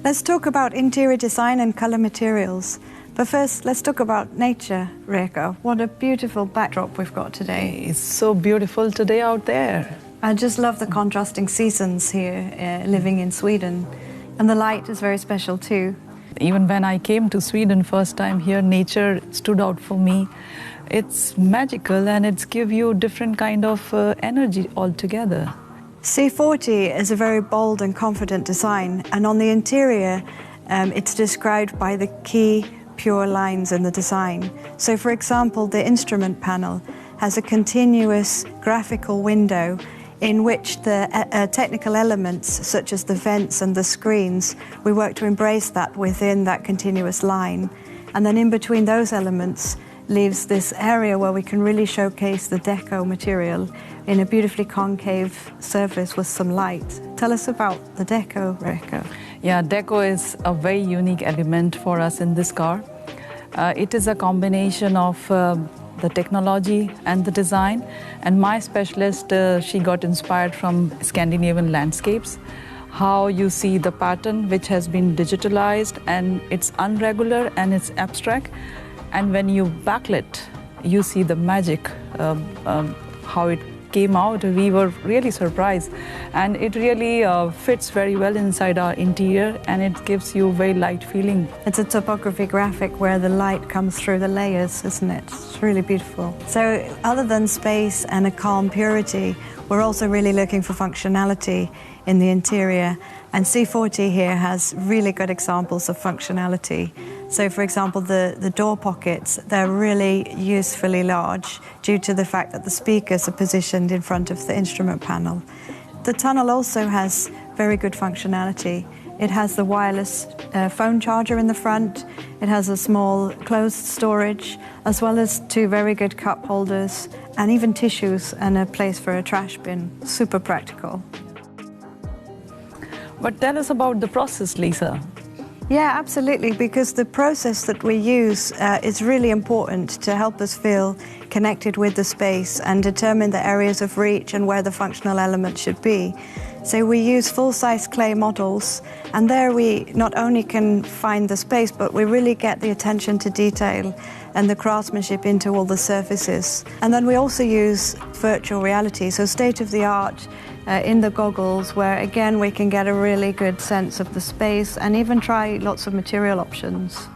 Let's talk about interior design and colour materials. But first, let's talk about nature, Rico. What a beautiful backdrop we've got today. It's so beautiful today out there. I just love the contrasting seasons here, living in Sweden. And the light is very special too. Even when I came to Sweden first time here, nature stood out for me. It's magical and it's give you different kind of energy altogether. C40 is a very bold and confident design, and on the interior, it's described by the key pure lines in the design. So for example, the instrument panel has a continuous graphical window in which the technical elements, such as the vents and the screens, we work to embrace that within that continuous line. And then in between those elements leaves this area where we can really showcase the deco material in a beautifully concave surface with some light. Tell us about the deco, Rico. Yeah, deco is a very unique element for us in this car. It is a combination of the technology and the design. And my specialist, she got inspired from Scandinavian landscapes. How you see the pattern which has been digitalized and it's unregular and it's abstract. And when you backlit, you see the magic, how it came out. We were really surprised. And it really fits very well inside our interior and it gives you a very light feeling. It's a topography graphic where the light comes through the layers, isn't it? It's really beautiful. So other than space and a calm purity, we're also really looking for functionality in the interior. And C40 here has really good examples of functionality. So for example, the door pockets, they're really usefully large due to the fact that the speakers are positioned in front of the instrument panel. The tunnel also has very good functionality. It has the wireless phone charger in the front. It has a small closed storage, as well as two very good cup holders, and even tissues and a place for a trash bin. Super practical. But tell us about the process, Lisa. Yeah, absolutely, because the process that we use is really important to help us feel connected with the space and determine the areas of reach and where the functional elements should be. So we use full-size clay models, and there we not only can find the space, but we really get the attention to detail and the craftsmanship into all the surfaces. And then we also use virtual reality, so state-of-the-art in the goggles, where again we can get a really good sense of the space and even try lots of material options.